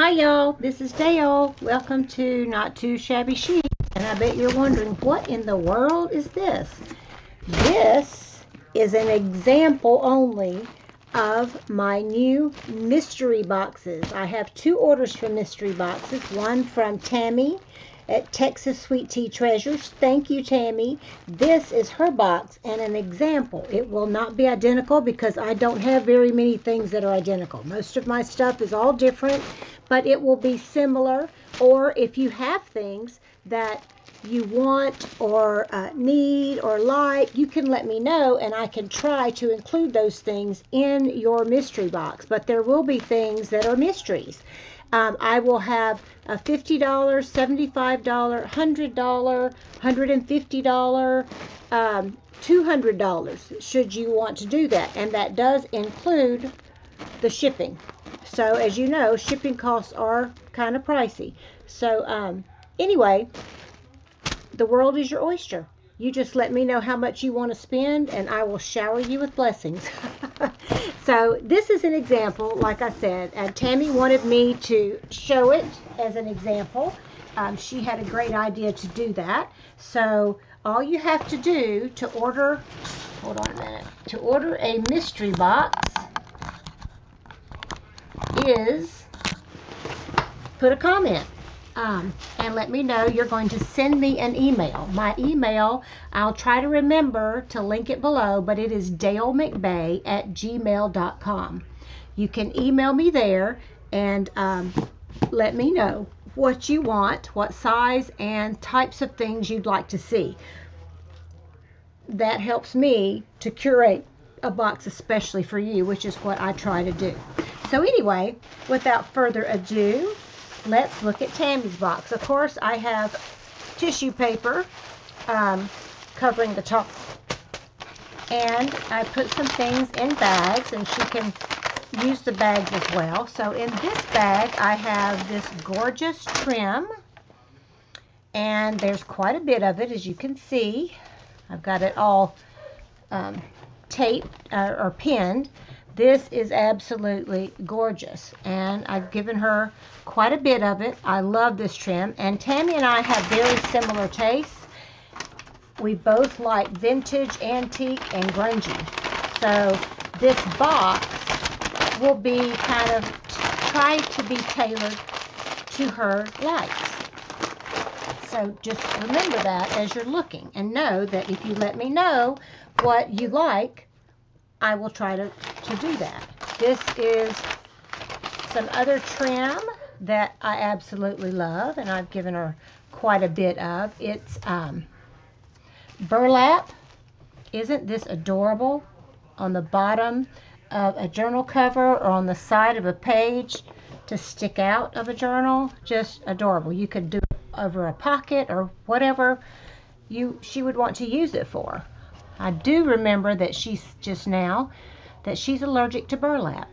Hi y'all, this is Dale. Welcome to Not Too Shabby Chic. And I bet you're wondering, what in the world is this? This is an example only of my new mystery boxes. I have 2 orders for mystery boxes. One from Tammy at Texas Sweet Tea Treasures. Thank you, Tammy. This is her box and an example. It will not be identical because I don't have very many things that are identical. Most of my stuff is all different, but it will be similar. Or if you have things that you want or need or like, you can let me know and I can try to include those things in your mystery box. But there will be things that are mysteries. I will have a $50, $75, $100, $150, $200 should you want to do that. And that does include the shipping. So as you know, shipping costs are kind of pricey. So anyway, the world is your oyster. You just let me know how much you want to spend and I will shower you with blessings. So this is an example, like I said, and Tammy wanted me to show it as an example. She had a great idea to do that. So all you have to do to order, hold on a minute, to order a mystery box is put a comment. And let me know. You're going to send me an email. My email, I'll try to remember to link it below, but it is dalemcbay@gmail.com. You can email me there and let me know what you want, what size and types of things you'd like to see. That helps me to curate a box especially for you, which is what I try to do. So anyway, without further ado, let's look at Tammy's box. Of course, I have tissue paper covering the top. And I put some things in bags, and she can use the bags as well. So in this bag, I have this gorgeous trim. And there's quite a bit of it, as you can see. I've got it all taped or pinned. This is absolutely gorgeous, and I've given her quite a bit of it. I love this trim, and Tammy and I have very similar tastes. We both like vintage, antique, and grungy. So this box will be kind of try to be tailored to her likes. So just remember that as you're looking, and know that if you let me know what you like, I will try to do that. This is some other trim that I absolutely love, and I've given her quite a bit of. It's Burlap. Isn't this adorable? On the bottom of a journal cover or on the side of a page to stick out of a journal. Just adorable. You could do it over a pocket or whatever she would want to use it for. I do remember that she's allergic to burlap.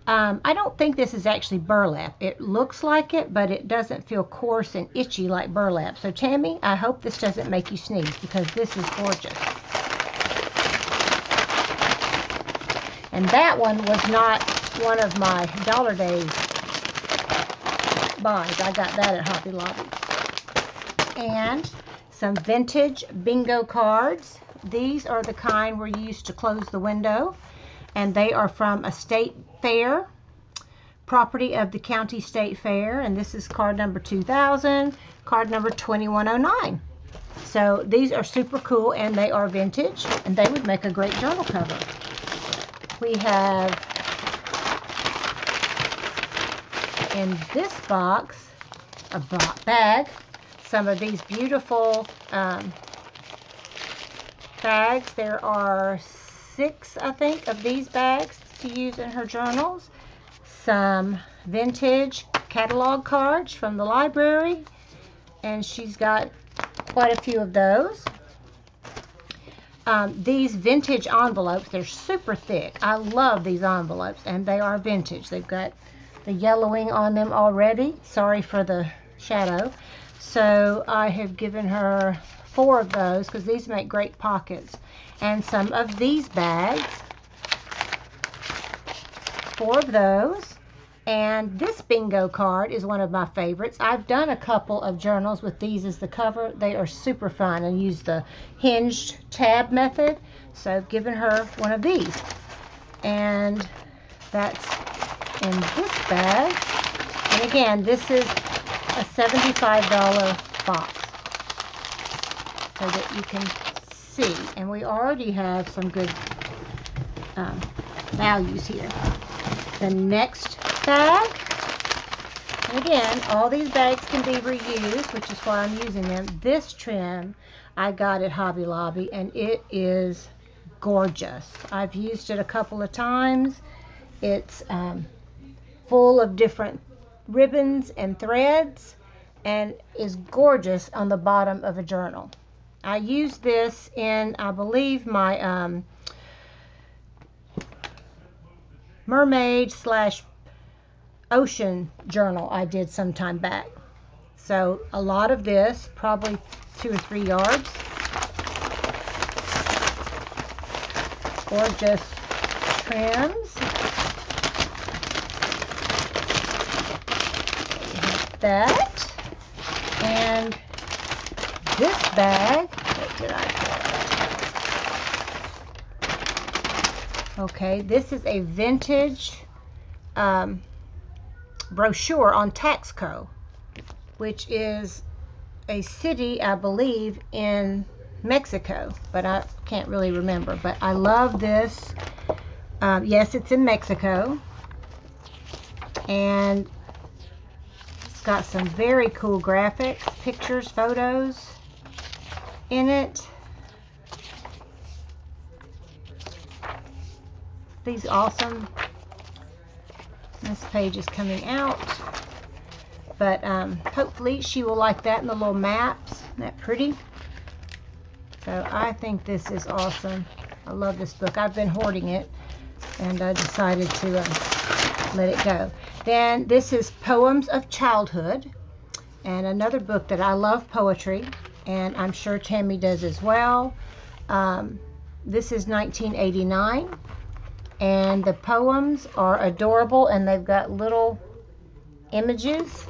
I don't think this is actually burlap. It looks like it, but it doesn't feel coarse and itchy like burlap. So Tammy, I hope this doesn't make you sneeze because this is gorgeous. And that one was not one of my Dollar Days buys. I got that at Hobby Lobby. And some vintage bingo cards. These are the kind we're used to close the window, and they are from a state fair, property of the county state fair, and this is card number 2000, card number 2109. So these are super cool, and they are vintage, and they would make a great journal cover. We have in this box, a bag, some of these beautiful bags. There are 6, I think, of these bags to use in her journals. Some vintage catalog cards from the library, and she's got quite a few of those. These vintage envelopes, they're super thick. I love these envelopes, and they are vintage. They've got the yellowing on them already. Sorry for the shadow. So I have given her 4 of those because these make great pockets. And some of these bags, 4 of those. And this bingo card is one of my favorites. I've done a couple of journals with these as the cover. They are super fun and use the hinged tab method. So I've given her one of these. And that's in this bag. And again, this is a $75 box so that you can see. And we already have some good values here. The next bag, and again, all these bags can be reused, which is why I'm using them. This trim I got at Hobby Lobby, and it is gorgeous. I've used it a couple of times. It's full of different ribbons and threads, and is gorgeous on the bottom of a journal. I used this in, I believe, my mermaid / ocean journal I did some time back. So a lot of this, probably 2 or 3 yards. Gorgeous trims. That. And this bag, what did I put? Okay, this is a vintage brochure on Taxco, which is a city, I believe, in Mexico, but I can't really remember. But I love this. Yes, it's in Mexico, and it's got some very cool graphics, pictures, photos in it. These awesome. This page is coming out, but hopefully she will like that in the little maps. Isn't that pretty? So I think this is awesome. I love this book. I've been hoarding it, and I decided to let it go. Then this is Poems of Childhood, and another book that I love poetry, and I'm sure Tammy does as well. This is 1989. And the poems are adorable, and they've got little images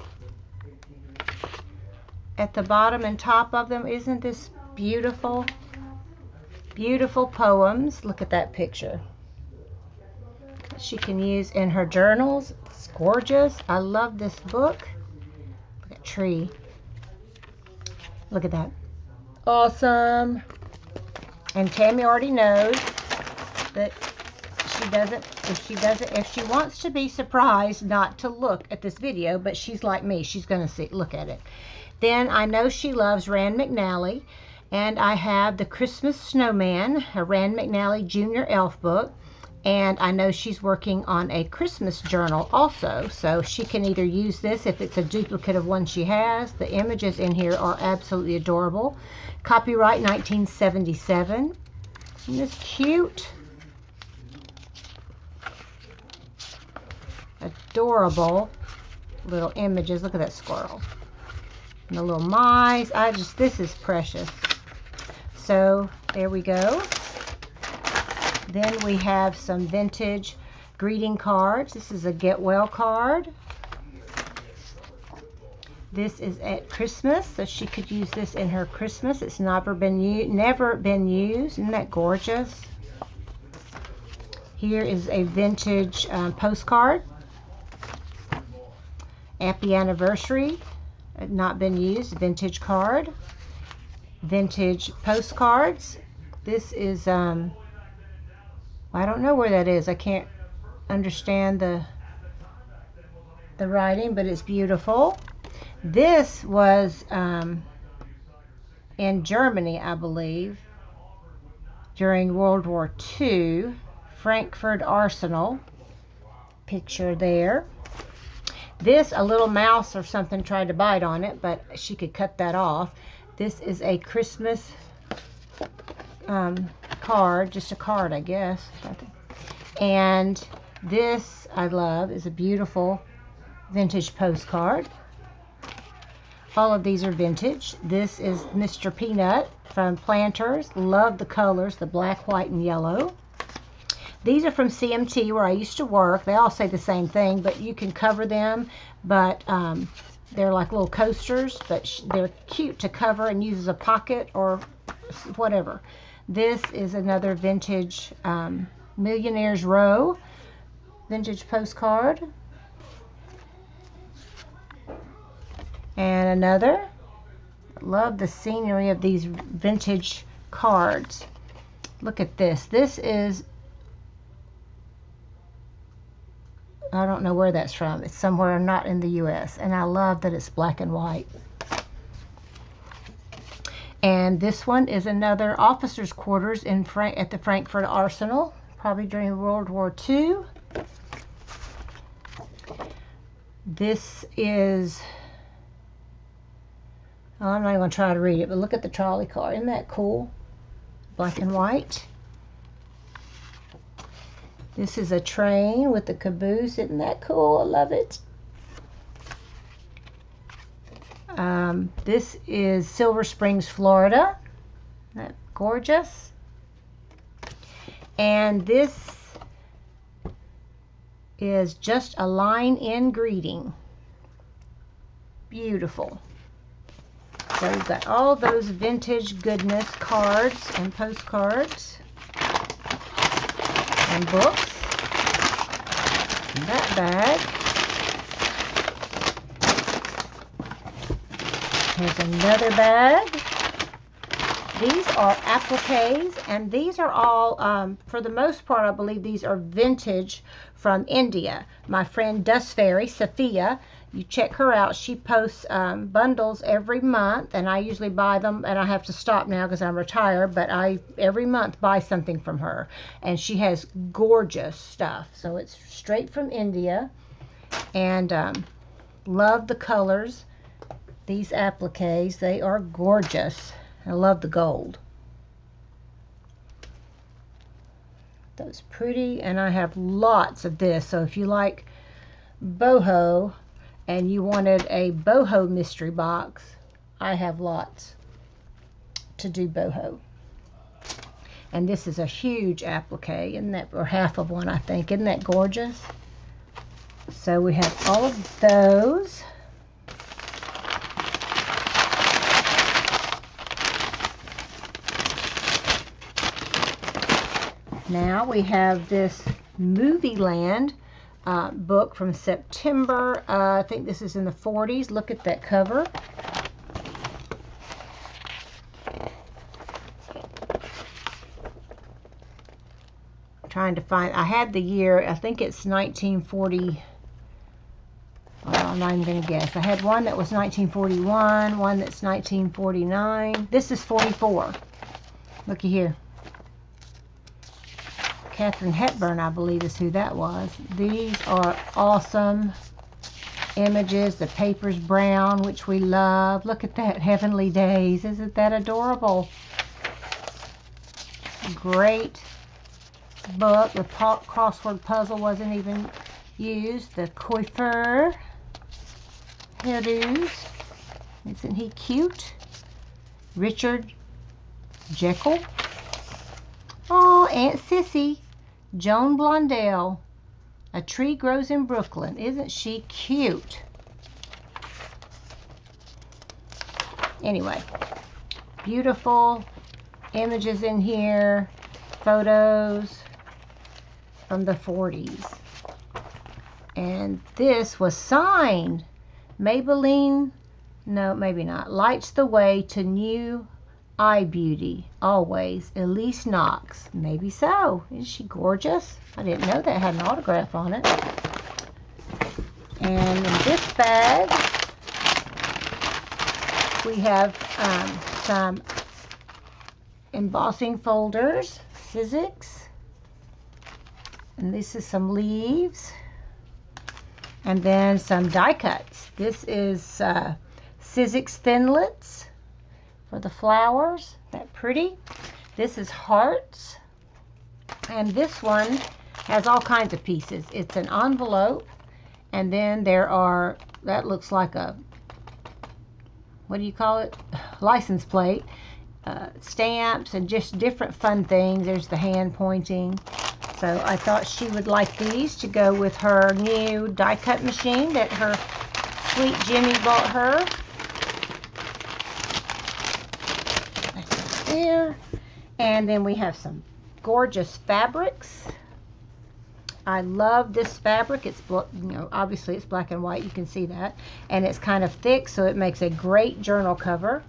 at the bottom and top of them. Isn't this beautiful? Beautiful poems. Look at that picture. She can use in her journals. It's gorgeous. I love this book. Look at that tree. Look at that. Awesome. And Tammy already knows that if she wants to be surprised not to look at this video, but she's like me, she's going to look at it. Then I know she loves Rand McNally, and I have the Christmas Snowman, a Rand McNally Junior Elf book, and I know she's working on a Christmas journal also, so she can either use this if it's a duplicate of one she has. The images in here are absolutely adorable. Copyright 1977. Isn't this cute? Adorable little images. Look at that squirrel and the little mice. This is precious. So there we go. Then we have some vintage greeting cards. This is a get well card. This is at Christmas, so she could use this in her Christmas. It's never been used. Isn't that gorgeous? Here is a vintage postcard. Happy anniversary, not been used, vintage card. Vintage postcards. This is I don't know where that is. I can't understand the writing, but it's beautiful. This was in Germany, I believe, during World War II. Frankfurt Arsenal picture there. This, a little mouse or something tried to bite on it, but she could cut that off. This is a Christmas card, just a card, I guess. And this, I love, is a beautiful vintage postcard. All of these are vintage. This is Mr. Peanut from Planters. Love the colors, the black, white, and yellow. These are from CMT, where I used to work. They all say the same thing, but you can cover them. But they're like little coasters, but they're cute to cover and use as a pocket or whatever. This is another vintage Millionaire's Row vintage postcard. And another. Love the scenery of these vintage cards. Look at this. This is, I don't know where that's from. It's somewhere not in the US. And I love that it's black and white. And this one is another officers' quarters at the Frankfurt Arsenal, probably during World War II. This is, oh, I'm not even going to try to read it, but look at the trolley car. Isn't that cool? Black and white. This is a train with the caboose. Isn't that cool? I love it. This is Silver Springs, Florida. Isn't that gorgeous? And this is Just a Line in Greeting. Beautiful. So we've got all those vintage goodness, cards and postcards and books. And that bag. Here's another bag. These are appliques, and these are all, for the most part, I believe these are vintage from India. My friend Dust Fairy, Sophia, you check her out. She posts bundles every month, and I usually buy them, and I have to stop now because I'm retired, but I every month buy something from her, and she has gorgeous stuff. So it's straight from India, and love the colors. These appliques, they are gorgeous. I love the gold. That's pretty, and I have lots of this. So if you like boho and you wanted a boho mystery box, I have lots to do boho. And this is a huge applique, isn't that, or half of one, I think. Isn't that gorgeous? So we have all of those. Now we have this Movie Land book from September. I think this is in the 40s. Look at that cover. I'm trying to find, I had the year, I think it's 1940. Well, I'm not even going to guess. I had one that was 1941, one that's 1949. This is 44. Looky here. Katharine Hepburn, I believe, is who that was. These are awesome images. The paper's brown, which we love. Look at that, Heavenly Days. Isn't that adorable? Great book. The crossword puzzle wasn't even used. The coiffeur hairdos. Isn't he cute? Richard Jekyll. Oh, Aunt Sissy. Joan Blondell. A Tree Grows in Brooklyn. Isn't she cute? Anyway, beautiful images in here. Photos from the 40s. And this was signed. Maybelline, no, maybe not. Lights the way to new eye beauty, always. Elise Knox. Maybe so. Is she gorgeous? I didn't know that had an autograph on it. And in this bag, we have some embossing folders, Sizzix. And this is some leaves. And then some die cuts. This is Sizzix Thinlits for the flowers. That pretty. This is hearts, and this one has all kinds of pieces. It's an envelope, and then there are, that looks like a, what do you call it, license plate, stamps, and just different fun things. There's the hand pointing. So I thought she would like these to go with her new die cut machine that her sweet Jimmy bought her. That's right there. And then we have some gorgeous fabrics. I love this fabric. It's, you know, obviously it's black and white. You can see that. And it's kind of thick, so it makes a great journal cover.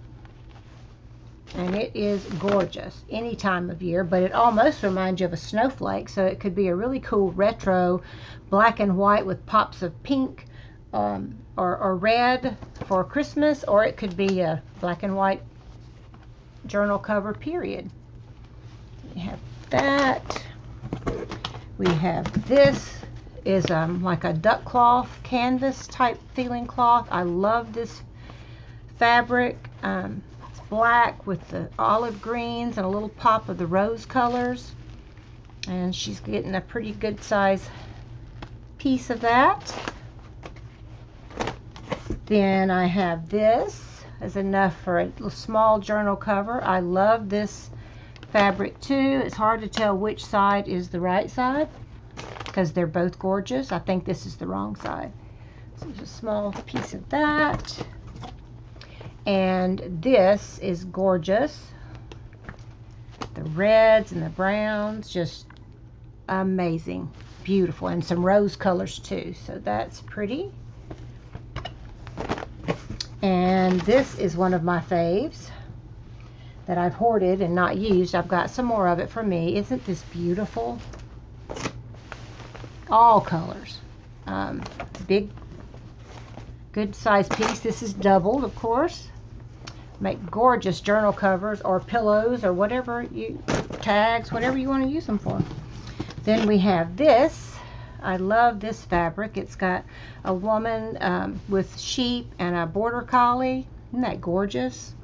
And it is gorgeous any time of year, but it almost reminds you of a snowflake, so it could be a really cool retro black and white with pops of pink or red for Christmas, or it could be a black and white journal cover, period. We have that. We have this is like a duck cloth canvas type feeling cloth. I love this fabric. It's black with the olive greens and a little pop of the rose colors, and she's getting a pretty good size piece of that. Then I have this as enough for a little small journal cover. I love this fabric too. It's hard to tell which side is the right side because they're both gorgeous. I think this is the wrong side. So there's a small piece of that. And this is gorgeous. The reds and the browns, just amazing. Beautiful. And some rose colors too. So that's pretty. And this is one of my faves that I've hoarded and not used. I've got some more of it for me. Isn't this beautiful? All colors. Big, good size piece. This is doubled, of course. Make gorgeous journal covers or pillows or whatever you, tags, whatever you want to use them for. Then we have this. I love this fabric. It's got a woman with sheep and a border collie. Isn't that gorgeous?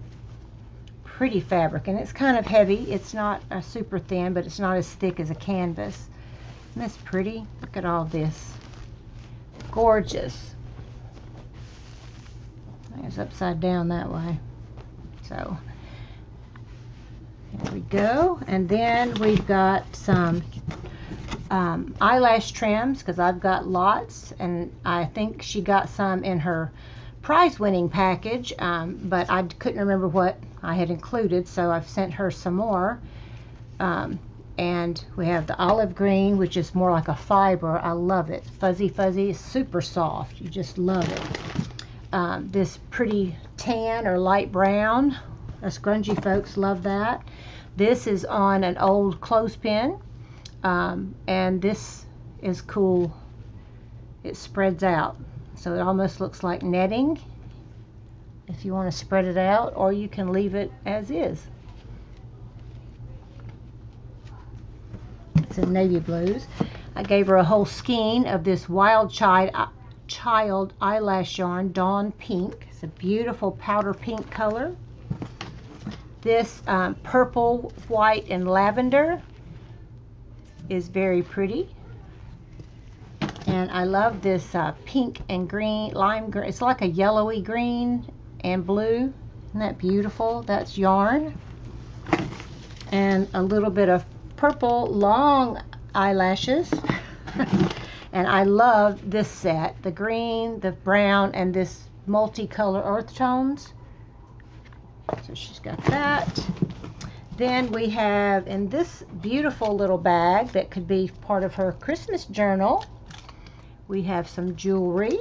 Pretty fabric, and it's kind of heavy. It's not super thin, but it's not as thick as a canvas. Isn't this pretty? Look at all this. Gorgeous. It's upside down that way. So here we go. And then we've got some eyelash trims, because I've got lots, and I think she got some in her prize winning package, but I couldn't remember what I had included, so I've sent her some more. And we have the olive green, which is more like a fiber. I love it. Fuzzy, fuzzy, super soft. You just love it. This pretty tan or light brown. Us grungy folks love that. This is on an old clothespin, and this is cool. It spreads out, so it almost looks like netting if you want to spread it out, or you can leave it as is. It's in navy blues. I gave her a whole skein of this Wild Child eyelash yarn, Dawn Pink. It's a beautiful powder pink color. This purple, white, and lavender is very pretty. And I love this pink and green, lime green. It's like a yellowy green and blue. Isn't that beautiful? That's yarn. And a little bit of purple long eyelashes. And I love this set. The green, the brown, and this multicolor earth tones. So she's got that. Then we have in this beautiful little bag that could be part of her Christmas journal, we have some jewelry.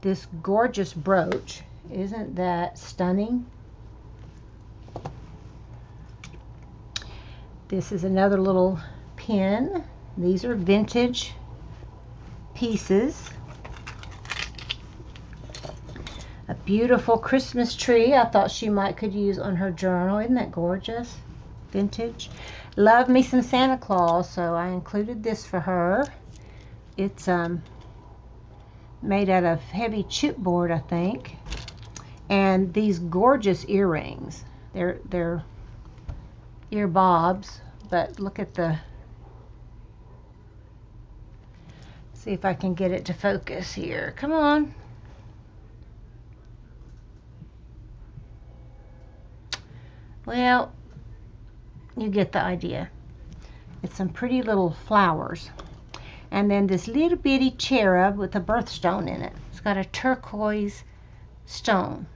This gorgeous brooch. Isn't that stunning? This is another little pin. These are vintage pieces. A beautiful Christmas tree I thought she could use on her journal. Isn't that gorgeous? Vintage. Love me some Santa Claus, so I included this for her. It's made out of heavy chipboard, I think. And these gorgeous earrings. They're ear bobs, but look at the... See if I can get it to focus here. Come on. Well, you get the idea. It's some pretty little flowers. And then this little bitty cherub with a birthstone in it. It's got a turquoise stone.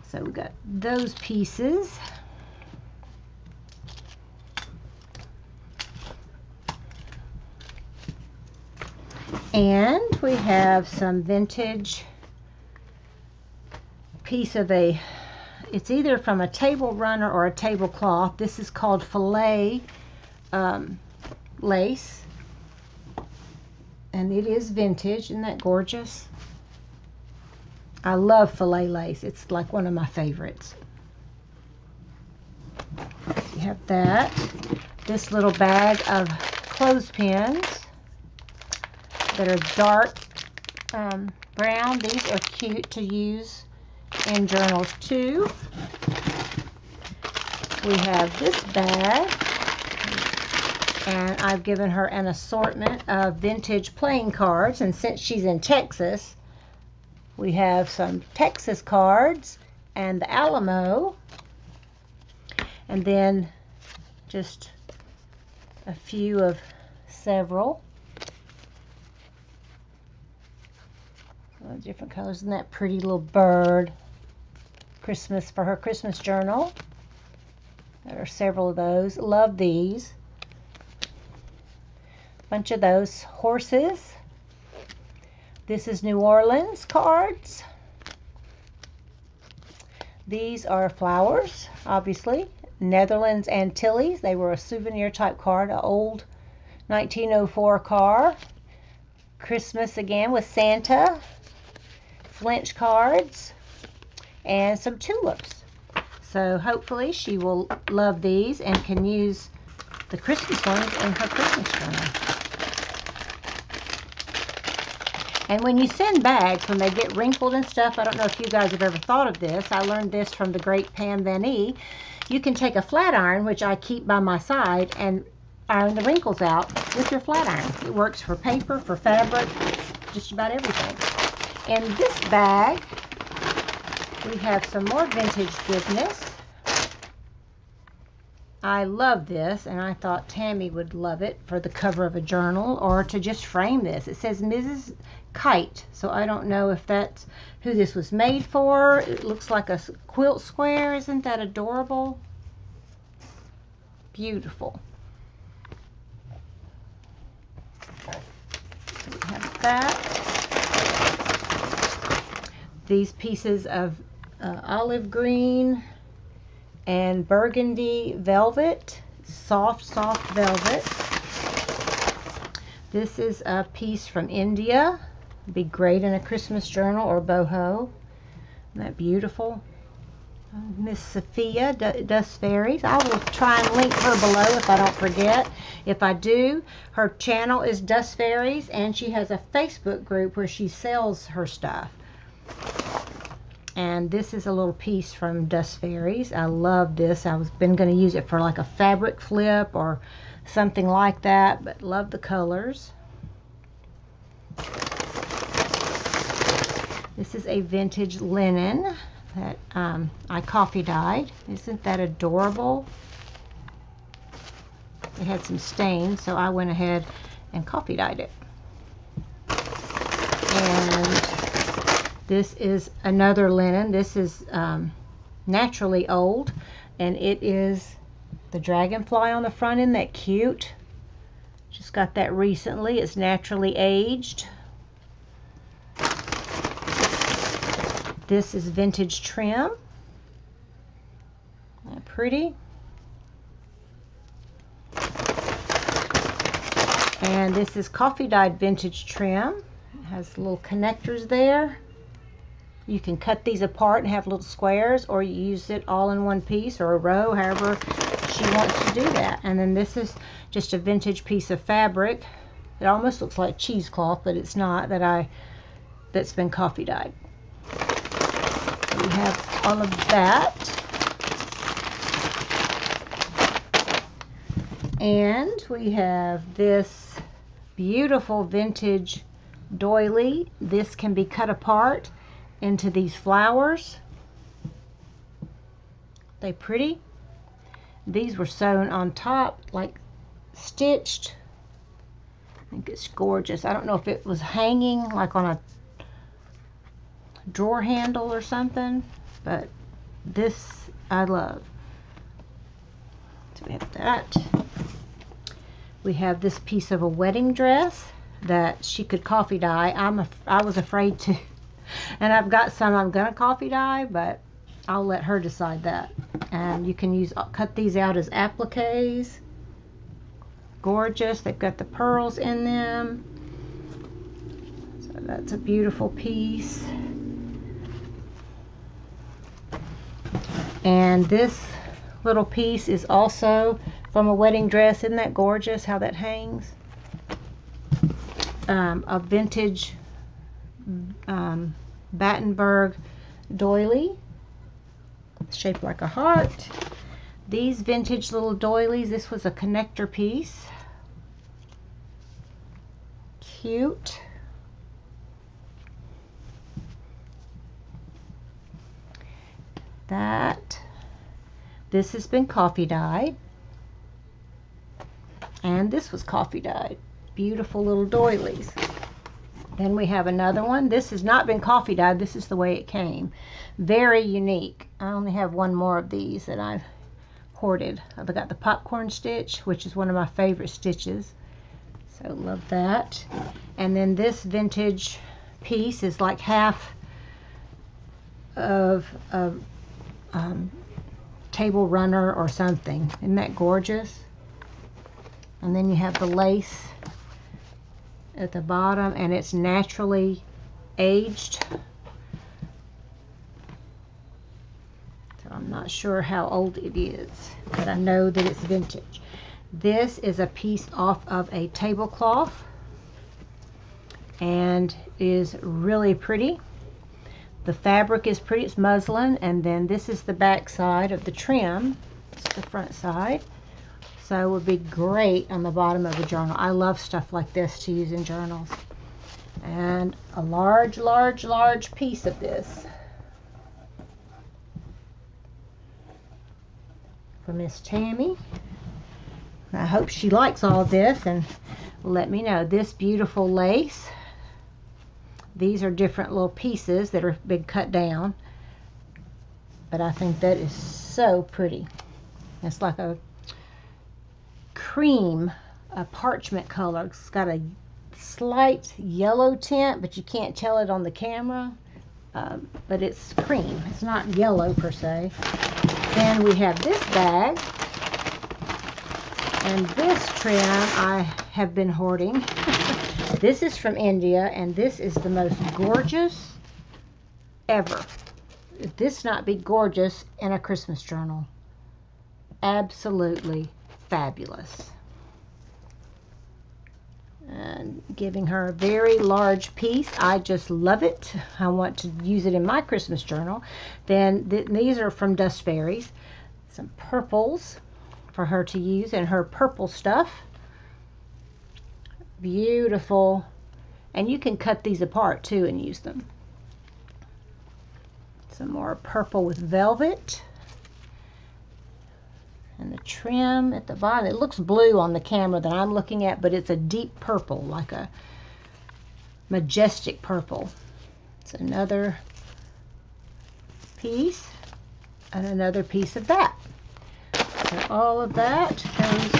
So we got those pieces. And we have some vintage piece of it's either from a table runner or a tablecloth. This is called filet lace. And it is vintage. Isn't that gorgeous? I love filet lace. It's like one of my favorites. You have that. This little bag of clothespins that are dark brown. These are cute to use in journals too. We have this bag, and I've given her an assortment of vintage playing cards, and since she's in Texas, we have some Texas cards and the Alamo, and then just a few of several different colors. And that pretty little bird, Christmas, for her Christmas journal. There are several of those. Love these. Bunch of those horses. This is New Orleans cards. These are flowers, obviously. Netherlands Antilles. They were a souvenir type card, an old 1904 car. Christmas again with Santa. Flinch cards. And some tulips. So hopefully she will love these and can use the Christmas ones in her Christmas journal. And when you send bags, when they get wrinkled and stuff, I don't know if you guys have ever thought of this. I learned this from the great Pam Van E. You can take a flat iron, which I keep by my side, and iron the wrinkles out with your flat iron. It works for paper, for fabric, just about everything. In this bag, we have some more vintage goodness. I love this, and I thought Tammy would love it for the cover of a journal or to just frame this. It says Mrs. Kite, so I don't know if that's who this was made for. It looks like a quilt square. Isn't that adorable? Beautiful. So we have that. These pieces of olive green and burgundy velvet, soft velvet. This is a piece from India. Be great in a Christmas journal or boho. Isn't that beautiful? Miss Sophia, Dust Fairies. I will try and link her below if I don't forget. If I do, her channel is Dust Fairies, and she has a Facebook group where she sells her stuff. And this is a little piece from Dust Fairies. I love this. I was been going to use it for like a fabric flip or something like that, but love the colors. This is a vintage linen that I coffee dyed. Isn't that adorable? It had some stains, so I went ahead and coffee dyed it. And this is another linen. This is naturally old, and it is the dragonfly on the front. Isn't that cute? Just got that recently. It's naturally aged. This is vintage trim. Isn't that pretty? And this is coffee dyed vintage trim. It has little connectors there. You can cut these apart and have little squares, or you use it all in one piece or a row, however she wants to do that. And then this is just a vintage piece of fabric. It almost looks like cheesecloth, but it's not, that's been coffee dyed. We have all of that. And we have this beautiful vintage doily. This can be cut apart into these flowers. They pretty. These were sewn on top like stitched. I think it's gorgeous. I don't know if it was hanging like on a drawer handle or something, but this I love. So we have that. We have this piece of a wedding dress that she could coffee dye. I was afraid to, and I've got some I'm gonna coffee dye, but I'll let her decide that. And you can cut these out as appliques. Gorgeous. They've got the pearls in them. So that's a beautiful piece. And this little piece is also from a wedding dress. Isn't that gorgeous how that hangs? A vintage Battenberg doily, shaped like a heart. These vintage little doilies, this was a connector piece. Cute. This has been coffee dyed, and this was coffee dyed. Beautiful little doilies. Then we have another one. This has not been coffee dyed. This is the way it came. Very unique. I only have one more of these that I've hoarded. I've got the popcorn stitch, which is one of my favorite stitches. So love that. And then this vintage piece is like half of a table runner or something. Isn't that gorgeous? And then you have the lace at the bottom, and it's naturally aged. So I'm not sure how old it is, but I know that it's vintage. This is a piece off of a tablecloth and is really pretty. The fabric is pretty, it's muslin, and then this is the back side of the trim. It's the front side. So it would be great on the bottom of a journal. I love stuff like this to use in journals. And a large, large, large piece of this for Miss Tammy. I hope she likes all this and will let me know. This beautiful lace. These are different little pieces that are been cut down. But I think that is so pretty. It's like a cream, a parchment color. It's got a slight yellow tint, but you can't tell it on the camera. But it's cream. It's not yellow per se. Then we have this bag. And this trim I have been hoarding. This is from India, and this is the most gorgeous ever. If this not be gorgeous in a Christmas journal. Absolutely fabulous. And giving her a very large piece. I just love it. I want to use it in my Christmas journal. Then these are from Dust Fairies. Some purples for her to use in her purple stuff. Beautiful. And you can cut these apart too and use them. Some more purple with velvet. And the trim at the bottom, it looks blue on the camera that I'm looking at, but it's a deep purple, like a majestic purple. It's another piece and another piece of that. So all of that goes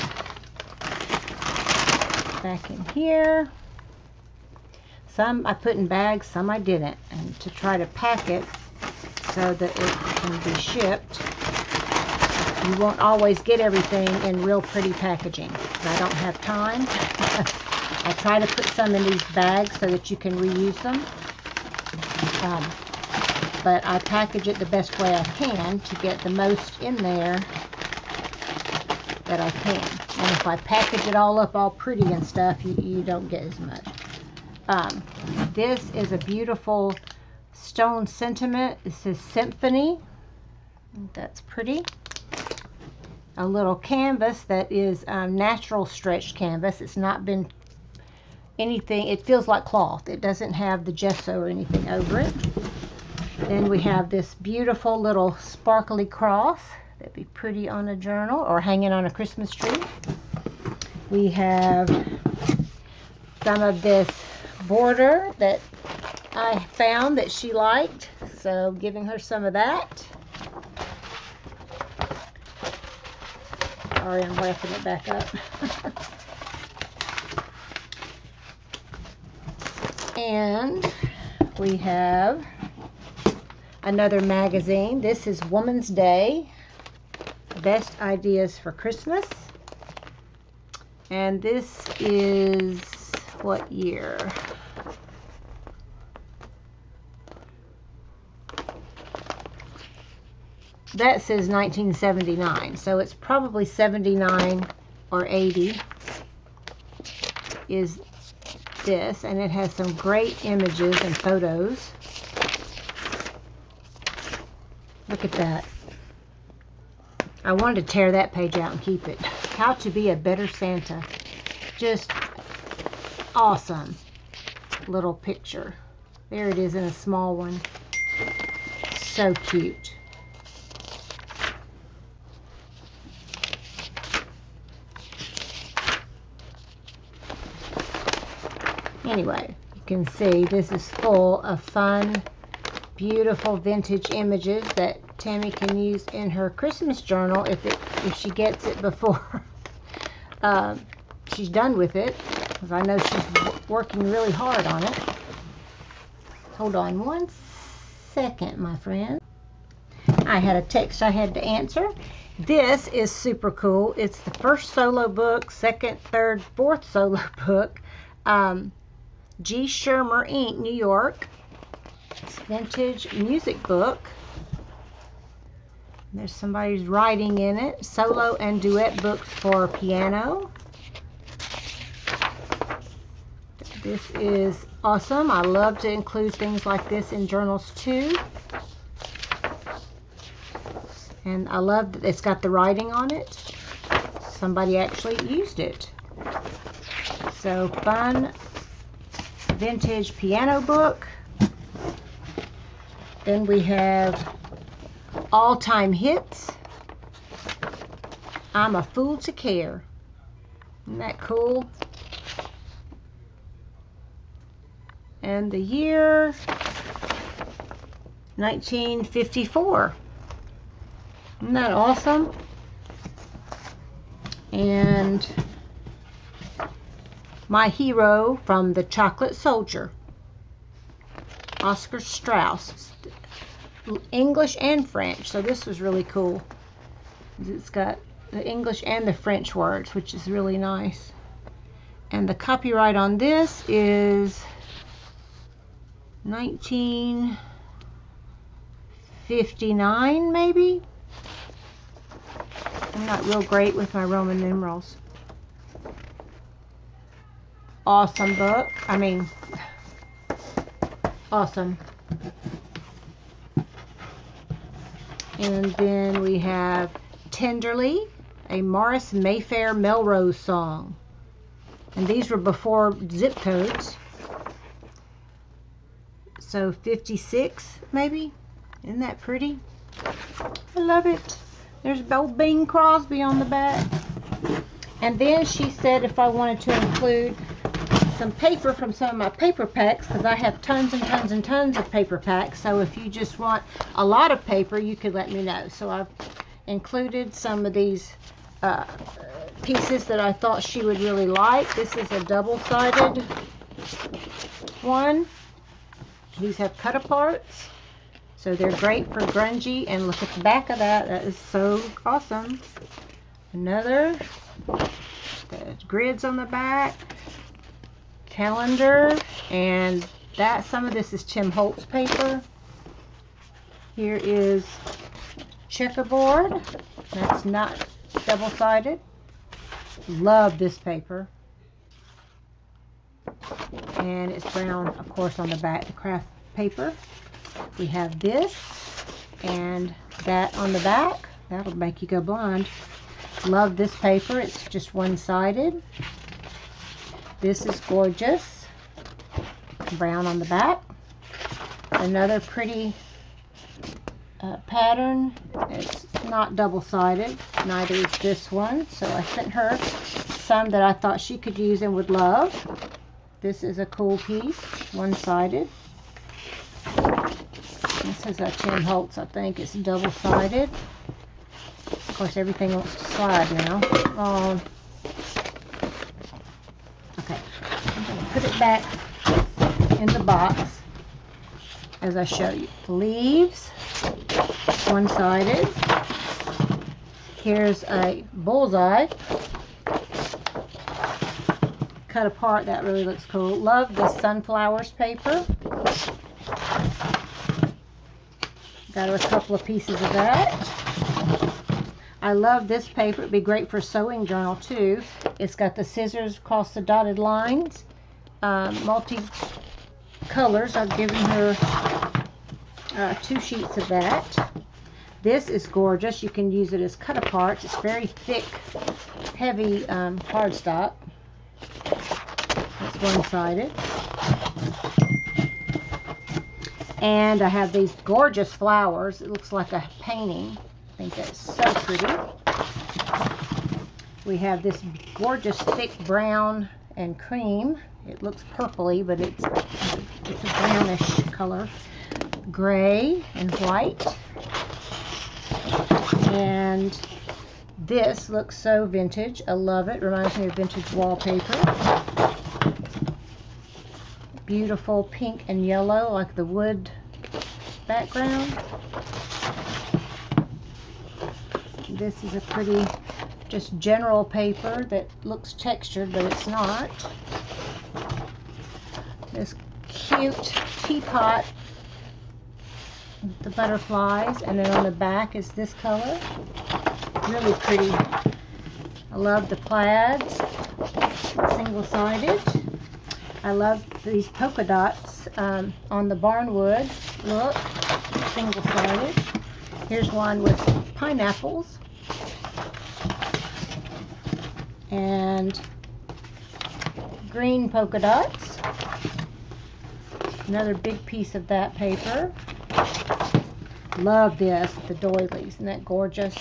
back in here. Some I put in bags, some I didn't, and to try to pack it so that it can be shipped. You won't always get everything in real pretty packaging, because I don't have time. I try to put some in these bags so that you can reuse them. But I package it the best way I can to get the most in there that I can. And if I package it all up all pretty and stuff, you don't get as much. This is a beautiful stone sentiment. This is Symphony. That's pretty. A little canvas that is natural stretched canvas. It's not been anything, it feels like cloth. It doesn't have the gesso or anything over it. Then we have this beautiful little sparkly cross that'd be pretty on a journal or hanging on a Christmas tree. We have some of this border that I found that she liked, so giving her some of that. Sorry, I'm wrapping it back up. And we have another magazine. This is Woman's Day, Best Ideas for Christmas. And this is what year? That says 1979, so it's probably 79 or 80 is this, and it has some great images and photos. Look at that. I wanted to tear that page out and keep it. How to be a better Santa. Just awesome little picture. There it is in a small one. So cute. Anyway, you can see this is full of fun, beautiful vintage images that Tammy can use in her Christmas journal if she gets it before she's done with it, because I know she's working really hard on it. Hold on one second, my friend. I had a text I had to answer. This is super cool. It's the first solo book, second, third, fourth solo book. G. Shermer, Inc., New York. It's vintage music book. There's somebody's writing in it. Solo and duet books for piano. This is awesome. I love to include things like this in journals too. And I love that it's got the writing on it. Somebody actually used it. So fun vintage piano book. Then we have all-time hits. I'm a Fool to Care. Isn't that cool? And the year 1954. Isn't that awesome? And My Hero from the Chocolate Soldier. Oscar Strauss. English and French. So this was really cool. It's got the English and the French words, which is really nice. And the copyright on this is 1959, maybe? I'm not real great with my Roman numerals. Awesome book. I mean, awesome. And then we have Tenderly, a Morris Mayfair Melrose song. And these were before zip codes. So 56 maybe. Isn't that pretty? I love it. There's old Bing Crosby on the back. And then she said if I wanted to include some paper from some of my paper packs, because I have tons and tons and tons of paper packs. So if you just want a lot of paper, you could let me know. So I've included some of these pieces that I thought she would really like. This is a double-sided one. These have cut aparts, so they're great for grungy. And look at the back of that. That is so awesome. Another, the grids on the back, calendar, and that some of this is Tim Holtz paper. Here is checkerboard. That's not double-sided. Love this paper. And it's brown, of course, on the back, the craft paper. We have this and that on the back. That'll make you go blind. Love this paper. It's just one-sided. This is gorgeous. Brown on the back. Another pretty pattern. It's not double-sided. Neither is this one. So I sent her some that I thought she could use and would love. This is a cool piece, one-sided. This is a 10 Holtz, I think. It's double-sided. Of course, everything wants to slide now. Okay, I'm going to put it back in the box as I show you. Leaves, one-sided. Here's a bullseye. Cut apart, that really looks cool. Love this sunflowers paper. Got her a couple of pieces of that. I love this paper. It'd be great for sewing journal too. It's got the scissors across the dotted lines. Multi colors. I've given her 2 sheets of that. This is gorgeous. You can use it as cut apart. It's very thick, heavy cardstock. It's one-sided. And I have these gorgeous flowers. It looks like a painting. I think that's so pretty. We have this gorgeous thick brown and cream. It looks purpley, but it's a brownish color. Gray and white. And this looks so vintage. I love it. Reminds me of vintage wallpaper. Beautiful pink and yellow, like the wood background. This is a pretty, just general paper that looks textured, but it's not. This cute teapot with the butterflies, and then on the back is this color. Really pretty. I love the plaids, single-sided. I love these polka dots on the barnwood look, single-sided. Here's one with pineapples and green polka dots. Another big piece of that paper. Love this, the doilies. Isn't that gorgeous?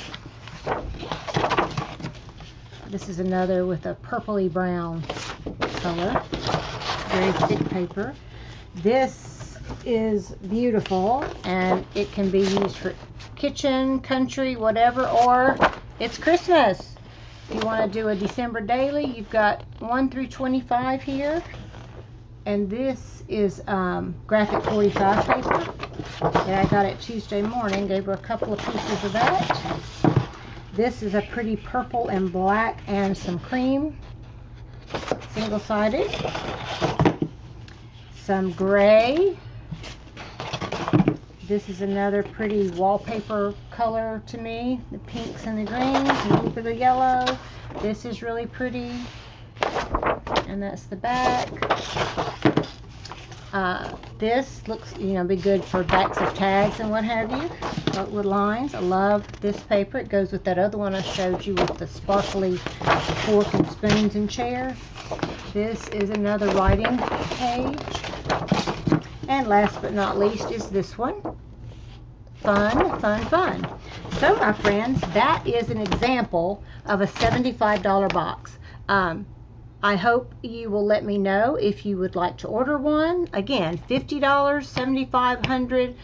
This is another with a purpley brown color. Very thick paper. This is beautiful, and it can be used for kitchen, country, whatever, or it's Christmas. If you want to do a December daily, you've got 1 through 25 here. And this is graphic 45 paper that I got it Tuesday morning. Gave her a couple of pieces of that. This is a pretty purple and black and some cream. Single-sided. Some gray. This is another pretty wallpaper color to me. The pinks and the greens, a little bit of yellow. This is really pretty. And that's the back. This looks, be good for backs of tags and what have you. With lines. I love this paper. It goes with that other one I showed you with the sparkly fork and spoons and chair. This is another writing page. And last but not least is this one. Fun, fun, fun. So my friends, that is an example of a $75 box. I hope you will let me know if you would like to order one. Again, $50, $75, $100,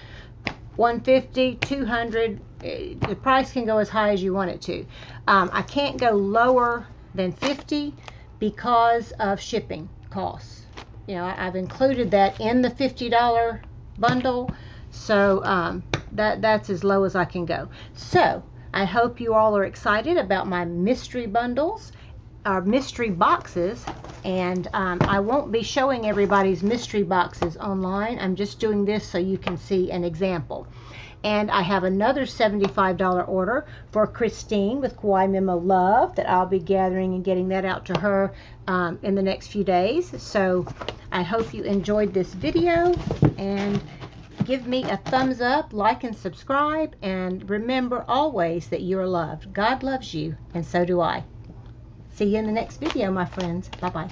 $150, $200. The price can go as high as you want it to. I can't go lower than $50 because of shipping costs. I've included that in the $50 bundle, so that's as low as I can go. So I hope you all are excited about my mystery bundles, our mystery boxes, and I won't be showing everybody's mystery boxes online. I'm just doing this so you can see an example. And I have another $75 order for Christine with Kawaii Memo Love that I'll be gathering and getting that out to her in the next few days. So I hope you enjoyed this video, and give me a thumbs up, like and subscribe, and remember always that you're loved. God loves you, and so do I. See you in the next video, my friends. Bye-bye.